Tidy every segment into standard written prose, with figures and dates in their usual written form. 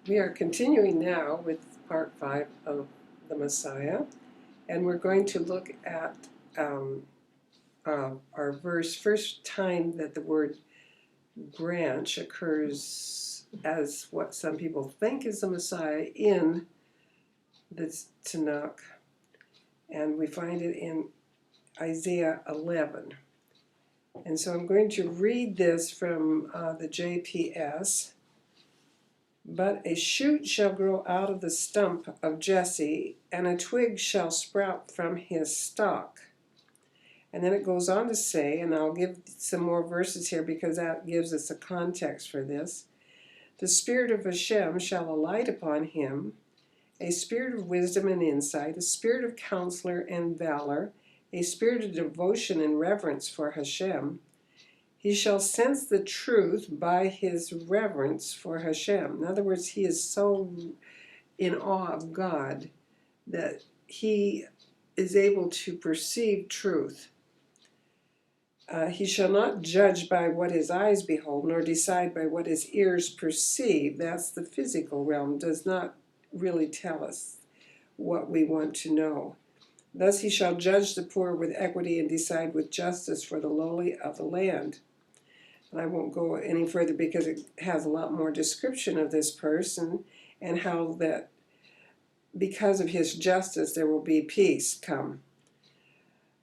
We are continuing now with part 5 of the Messiah, and we're going to look at our verse, first time that the word branch occurs as what some people think is the Messiah in the Tanakh, and we find it in Isaiah 11. And so I'm going to read this from the JPS. But a shoot shall grow out of the stump of Jesse, and a twig shall sprout from his stalk. And then it goes on to say, and I'll give some more verses here because that gives us a context for this. The spirit of Hashem shall alight upon him, a spirit of wisdom and insight, a spirit of counselor and valor, a spirit of devotion and reverence for Hashem. He shall sense the truth by his reverence for Hashem. In other words, he is so in awe of God that he is able to perceive truth. He shall not judge by what his eyes behold, nor decide by what his ears perceive. That's the physical realm, does not really tell us what we want to know. Thus he shall judge the poor with equity and decide with justice for the lowly of the land. And I won't go any further because it has a lot more description of this person and how that because of his justice there will be peace come.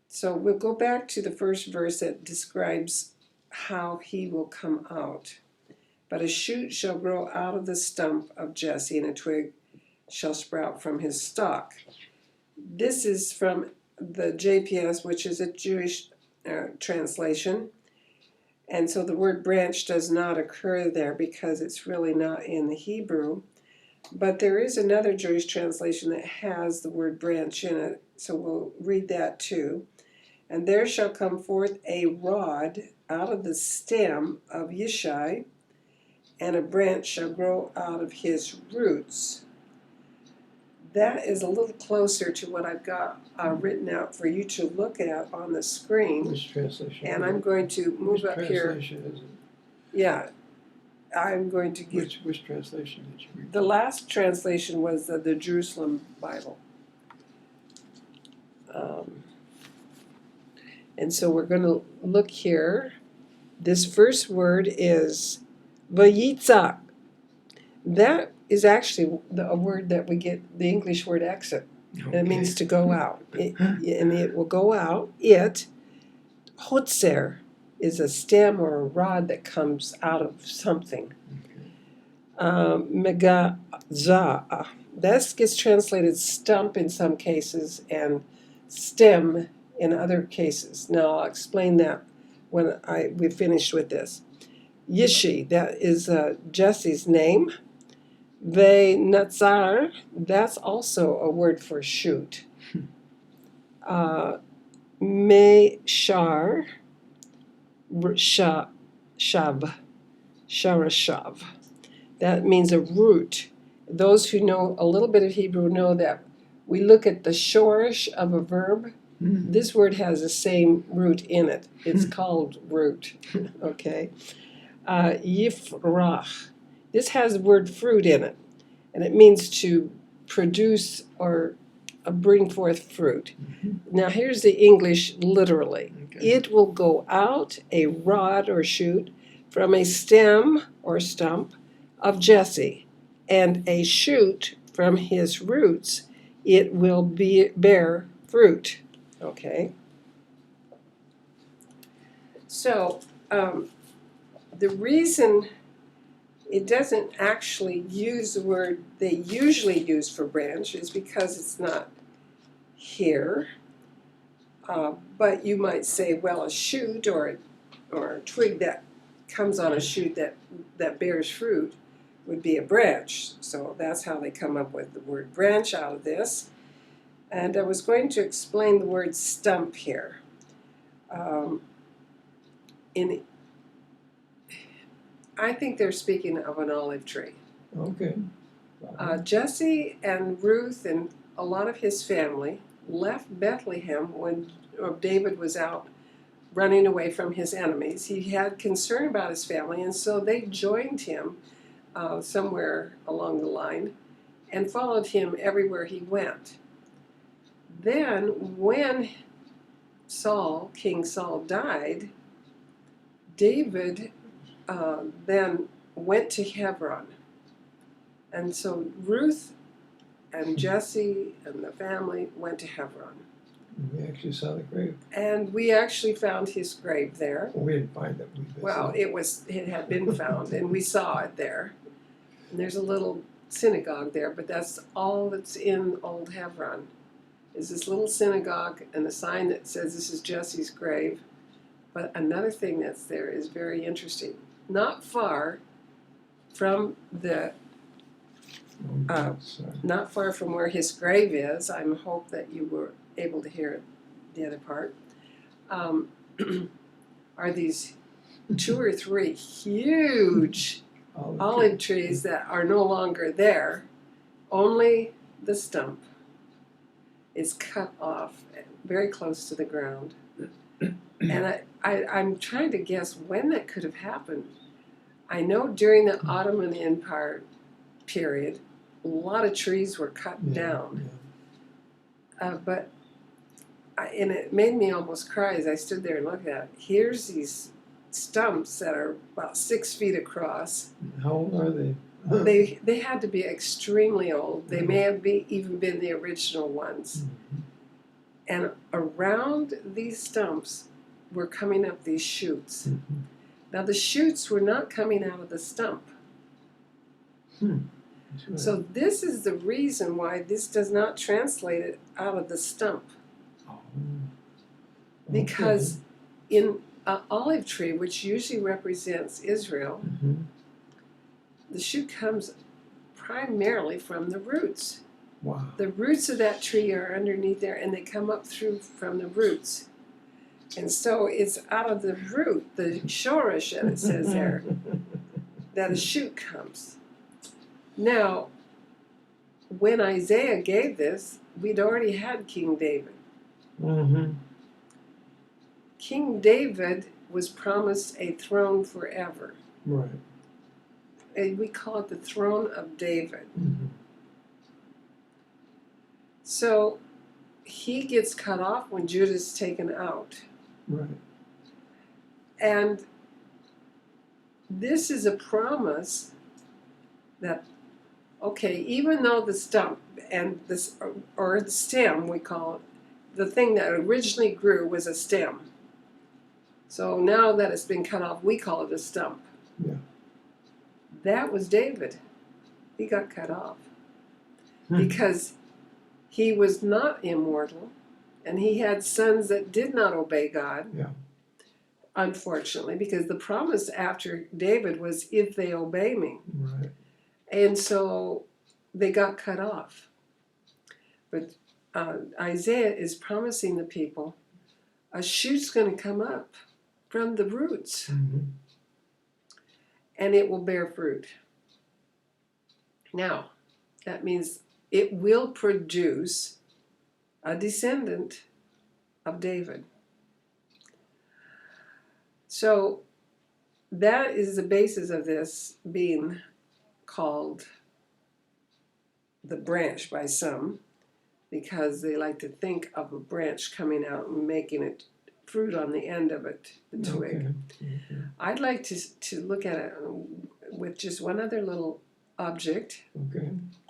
So we'll go back to the first verse that describes how he will come out. But a shoot shall grow out of the stump of Jesse, and a twig shall sprout from his stalk. This is from the JPS, which is a Jewish translation. And so the word branch does not occur there because it's really not in the Hebrew. But there is another Jewish translation that has the word branch in it, so we'll read that too. And there shall come forth a rod out of the stem of Yishai, and a branch shall grow out of his roots. That is a little closer to what I've got written out for you to look at on the screen. Which translation? And I'm going to move up here. Which translation is it? Yeah, I'm going to give. Which translation did you read? The last translation was the Jerusalem Bible. And so we're going to look here. This first word is vayitzak. That is actually a word that we get the English word exit. Okay. It means to go out. And it will go out. Hotzer is a stem or a rod that comes out of something. Megazah. That gets translated stump in some cases and stem in other cases. Now I'll explain that when we finished with this. Yishi, that is Jesse's name. Ve-Natzar, that's also a word for shoot. Me-shar, shav, sharashav. That means a root. Those who know a little bit of Hebrew know that we look at the shorish of a verb. Mm-hmm. This word has the same root in it. It's called root. Okay. Yifrach. This has the word fruit in it, and it means to produce or bring forth fruit. Mm-hmm. Now here's the English literally. Okay. It will go out, a rod or shoot, from a stem or stump of Jesse, and a shoot from his roots. It will bear fruit. Okay. So the reason it doesn't actually use the word they usually use for branch is because it's not here. But you might say, well, a shoot or a twig that comes on a shoot that bears fruit would be a branch. So that's how they come up with the word branch out of this. And I was going to explain the word stump here. I think they're speaking of an olive tree. Okay. Jesse and Ruth and a lot of his family left Bethlehem when David was out running away from his enemies. He had concern about his family, and so they joined him somewhere along the line and followed him everywhere he went. Then, when King Saul died, David then went to Hebron. And so Ruth and Jesse and the family went to Hebron. We actually saw the grave. And we actually found his grave there. Well, we didn't find it. We visited. Well, it had been found, and we saw it there. And there's a little synagogue there, but that's all that's in Old Hebron, is this little synagogue and a sign that says this is Jesse's grave. But another thing that's there is very interesting. Not far from not far from where his grave is, I hope that you were able to hear the other part, are these 2 or 3 huge olive trees that are no longer there. Only the stump is cut off very close to the ground. And I'm trying to guess when that could have happened. I know during the Ottoman Empire period, a lot of trees were cut down. But and it made me almost cry as I stood there and looked at it. Here's these stumps that are about 6 feet across. How old are they? They had to be extremely old. They may have even been the original ones. And around these stumps were coming up these shoots. Now the shoots were not coming out of the stump. So this is the reason why this does not translate it out of the stump. Because in an olive tree, which usually represents Israel, the shoot comes primarily from the roots. Wow. The roots of that tree are underneath there, and they come up through from the roots. And so it's out of the root, the shoresh that it says there, that a shoot comes. Now, when Isaiah gave this, we'd already had King David. King David was promised a throne forever. Right. And we call it the throne of David. So he gets cut off when Judah's taken out. Right. And this is a promise that, okay, even though the stump and this, or the stem, we call it, the thing that originally grew was a stem. So now that it's been cut off, we call it a stump. Yeah. That was David. He got cut off because he was not immortal, and he had sons that did not obey God. Yeah. Unfortunately, because the promise after David was, if they obey me. Right. And so they got cut off. But Isaiah is promising the people a shoot's going to come up from the roots, and it will bear fruit. Now, that means it will produce a descendant of David. So that is the basis of this being called the branch by some, because they like to think of a branch coming out and making it fruit on the end of it, the twig. I'd like to look at it with just one other little object,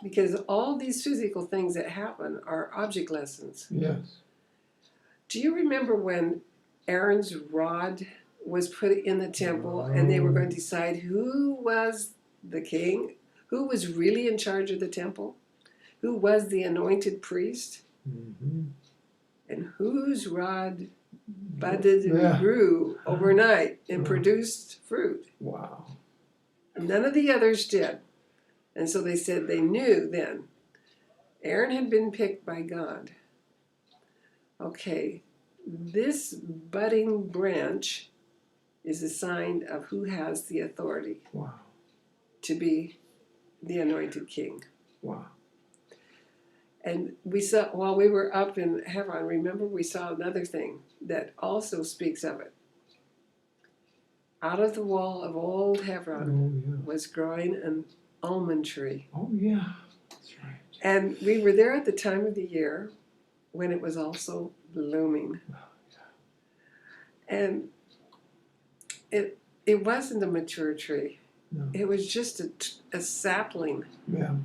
because all these physical things that happen are object lessons. Yes. Do you remember when Aaron's rod was put in the temple and they were going to decide who was the king, who was really in charge of the temple, who was the anointed priest, and whose rod budded and grew overnight and produced fruit? Wow. None of the others did. And so they said they knew then. Aaron had been picked by God. Okay, this budding branch is a sign of who has the authority to be the anointed king. Wow. And we saw, while we were up in Hebron, remember we saw another thing that also speaks of it. out of the wall of old Hebron Oh, yeah. was growing an almond tree. Oh, yeah. That's right. And we were there at the time of the year when it was also blooming. Oh, And it wasn't a mature tree. No. It was just a sapling. Yeah.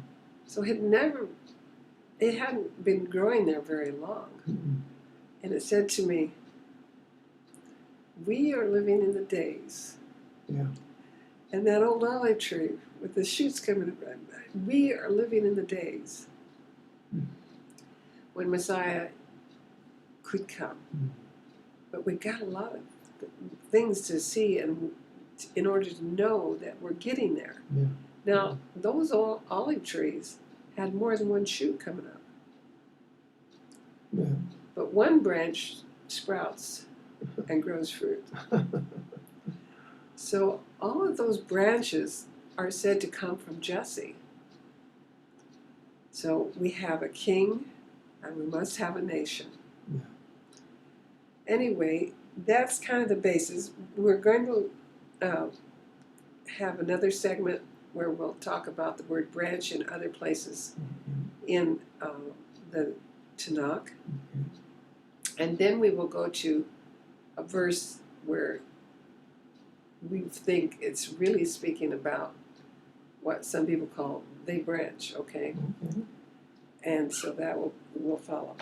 So it hadn't been growing there very long. Mm-mm. And it said to me, we are living in the days. Yeah. And that old olive tree with the shoots coming up, we are living in the days when Messiah could come. But we've got a lot of things to see and in order to know that we're getting there. Yeah. Now, those old olive trees had more than one shoot coming up. Yeah. But one branch sprouts and grows fruit. So all of those branches are said to come from Jesse. So we have a king and we must have a nation. Yeah. Anyway, that's kind of the basis. We're going to have another segment where we'll talk about the word branch in other places in the Tanakh. Okay. And then we will go to a verse where we think it's really speaking about what some people call the branch, okay? Okay. And so that will follow.